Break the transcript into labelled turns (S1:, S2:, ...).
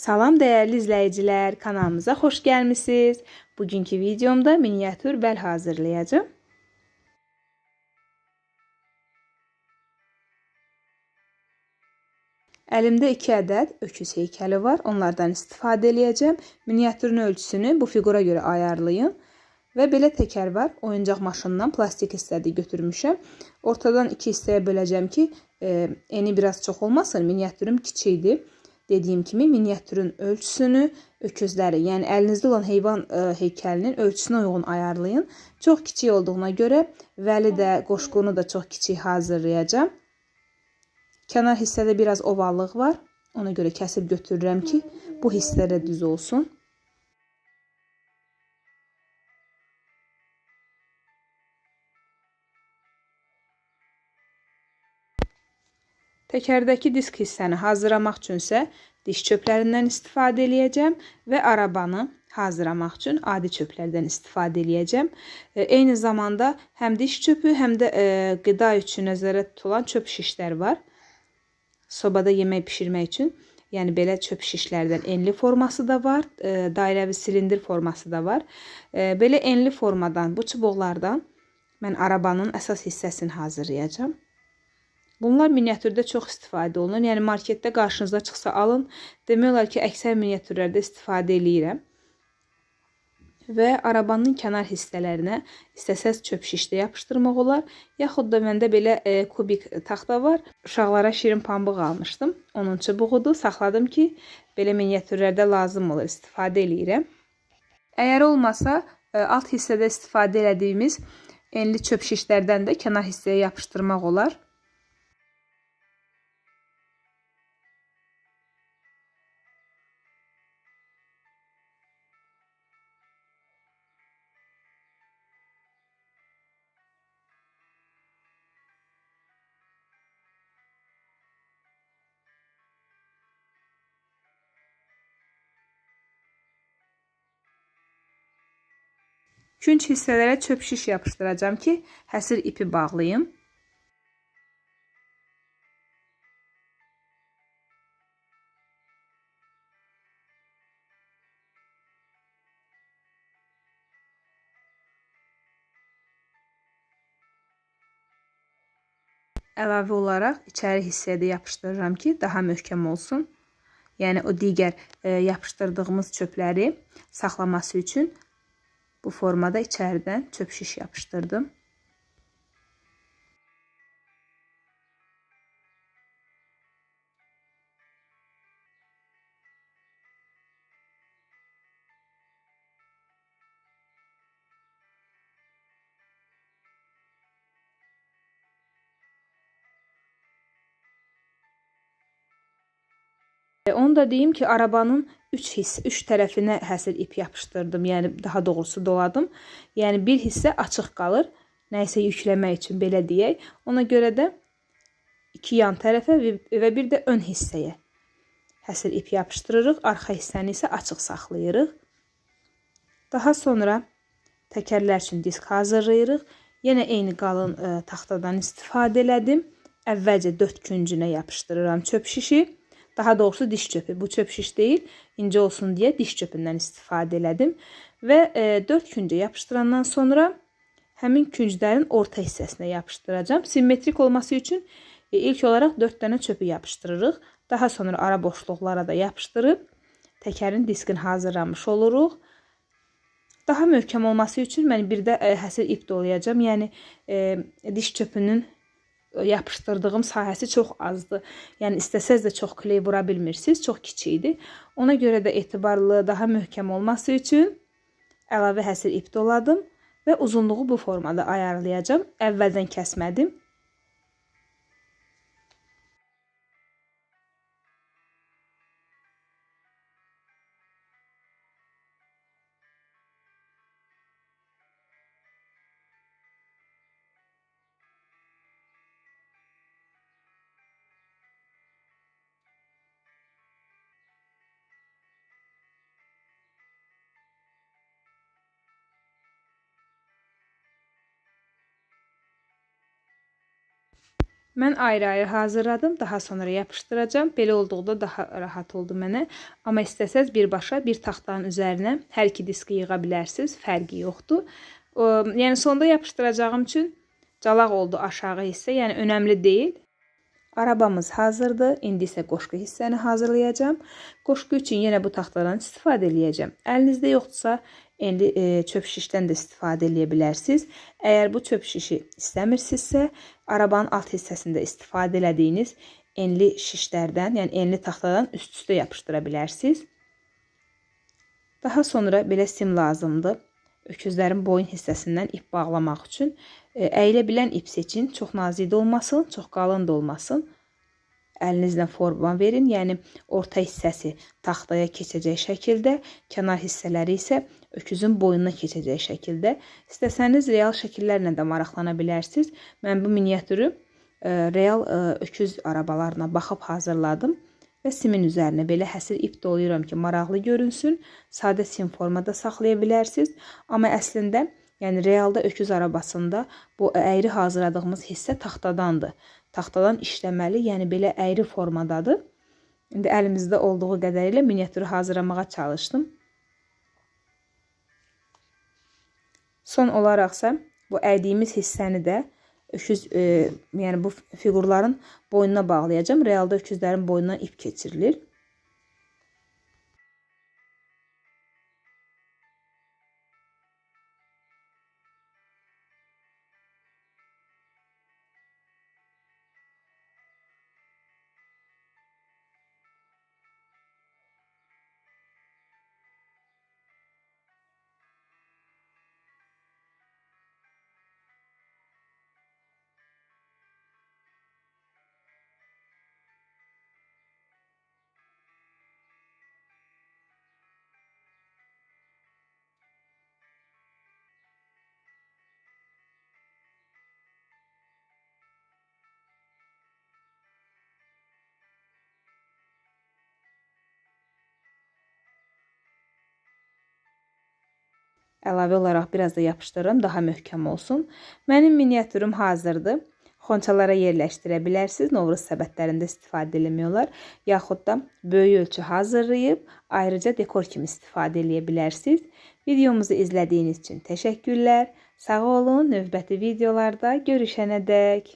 S1: Salam dəyərli izləyicilər, kanalımıza xoş gəlmisiniz. Bugünkü videomda miniatür bəl hazırlayacağım. Əlimdə 2 ədəd öküz heykəli var. Onlardan istifadə edəcəm. Miniatürün ölçüsünü bu fiqura görə ayarlayın. Və belə təkər var. Oyuncaq maşınından plastik hissədə götürmüşəm. Ortadan 2 hissəyə böləcəm ki, eni biraz çox olmasın. Miniatürüm kiçikdir. Dediyim kimi miniatürün ölçüsünü öküzləri, yəni əlinizdə olan heyvan heykəlinin ölçüsünə uyğun ayarlayın. Çox kiçik olduğuna görə vəli də, qoşqunu da çox kiçik hazırlayacağım. Kənar hissədə biraz ovallıq var. Ona görə kəsib götürürəm ki, bu hissədə düz olsun. Təkərdəki disk hissəni hazırlamaq üçünsə diş çöplərindən istifadə edəcəm və arabanı hazırlamaq üçün adi çöplərdən istifadə edəcəm. Eyni zamanda həm diş çöpü, həm də qida üçün nəzərdə tutulan çöp şişlər var. Sobada yemək bişirmək üçün, yəni belə çöp şişlərdən enli forması da var, dairəvi silindir forması da var. Belə enli formadan, bu çubuqlardan mən arabanın əsas hissəsini hazırlayacağım. Bunlar miniatürdə çox istifadə olunur. Yəni marketdə qarşınıza çıxsa alın. Demək olar ki, əksər miniatürlərdə istifadə edirəm. Və arabanın kənar hissələrinə istəsəz çöp şişdə yapışdırmaq olar. Yaxud da məndə belə kubik taxta var. Uşaqlara şirin pambıq almışdım. Onun çubuğudur. Saxladım ki, belə miniatürlərdə lazım olur. İstifadə edirəm. Əgər olmasa, alt hissədə istifadə etdiyimiz enli çöp şişlərdən də kənar hissəyə yapışdırmaq olar. Künc hissələrə çöp şiş yapışdıracağım ki, həsir ipi bağlayım. Əlavə olaraq içəri hissəyə də yapışdırıram ki, daha möhkəm olsun. Yəni o digər yapışdırdığımız çöpləri saxlaması üçün bu formada içəridən çöp şiş yapışdırdım. Onu da deyim ki, arabanın 3 tərəfinə həsir ip yapışdırdım. Yəni daha doğrusu doladım. Yəni bir hissə açıq qalır. Nəyisə yükləmək üçün belə deyək. Ona görə də 2 yan tərəfə və bir də ön hissəyə həsir ip yapışdırırıq. Arxa hissəni isə açıq saxlayırıq. Daha sonra təkərlər üçün disk hazırlayırıq. Yenə eyni qalın taxtadan istifadə elədim. Əvvəlcə 4 küncünə yapışdırıram çöp şişi. Daha doğrusu diş çöpü. Bu çöp şiş deyil. İnce olsun deyə diş çöpündən istifadə elədim. Və 4 küncə yapışdırandan sonra həmin künclərin orta hissəsinə yapışdıracağım. Simmetrik olması üçün ilk olaraq 4 dənə çöpü yapışdırırıq. Daha sonra ara boşluqlara da yapışdırıb təkərin diskini hazırlamış oluruq. Daha möhkəm olması üçün mən bir də həsir ip dolayacağım. Yəni diş çöpünün yapışdırdığım sahəsi çox azdır. Yəni istəsəz də çox kley vura bilmirsiniz. Çox kiçikdir. Ona görə də etibarlı, daha möhkəm olması üçün əlavə həsir ip doladım və uzunluğu bu formada ayarlayacağım. Əvvəldən kəsmədim. Mən ayrı-ayrı hazırladım, daha sonra yapışdıracağım. Belə olduqda daha rahat oldu mənə. Amma istəsəz birbaşa bir taxtanın üzərinə hər iki diski yığa bilərsiniz, fərqi yoxdur. Yəni sonda yapışdıracağım üçün calaq oldu aşağı hissə, yəni önəmli deyil. Arabamız hazırdır. İndi isə qoşqu hissəni hazırlayacağım. Qoşqu üçün yenə bu taxtadan istifadə edəcəm. Əlinizdə yoxdursa, enli çöp şişdən də istifadə edə bilərsiniz. Əgər bu çöp şişi istəmirsinizsə, arabanın alt hissəsində istifadə etdiyiniz enli şişlərdən, yəni enli taxtadan üst-üstə yapışdıra bilərsiniz. Daha sonra belə sim lazımdır. Öküzlərin boyun hissəsindən ip bağlamaq üçün əyilə bilən ip seçin. Çox nazik də olmasın, çox qalın da olmasın. Əlinizlə forma verin. Yəni orta hissəsi taxtaya keçəcək şəkildə, kənar hissələri isə öküzün boynuna keçəcək şəkildə. İstəsəniz real şəkillərlə də maraqlana bilərsiniz. Mən bu miniatürü real öküz arabalarına baxıb hazırladım. Və simin üzərinə belə həsir ip dolayıram ki, maraqlı görünsün. Sadə sim formada saxlaya bilərsiniz. Amma əslində, yəni realda öküz arabasında bu əyri hazırladığımız hissə taxtadandır. Taxtadan işləməli, yəni belə əyri formadadır. İndi əlimizdə olduğu qədərilə miniatürü hazırlamağa çalışdım. Son olaraqsa bu əydiyimiz hissəni də öküz, yəni bu fiqurların boynuna bağlayacağım. Realda öküzlərin boynuna ip keçirilir. Əlavə olaraq biraz da yapışdırıram, daha möhkəm olsun. Mənim miniatürüm hazırdır. Xonçalara yerləşdirə bilərsiniz. Novruz səbətlərində istifadə eləmək olar. Yaxud da böyük ölçü hazırlayıb, ayrıca dekor kimi istifadə eləyə bilərsiniz. Videomuzu izlədiyiniz üçün təşəkkürlər. Sağ olun, növbəti videolarda görüşənədək.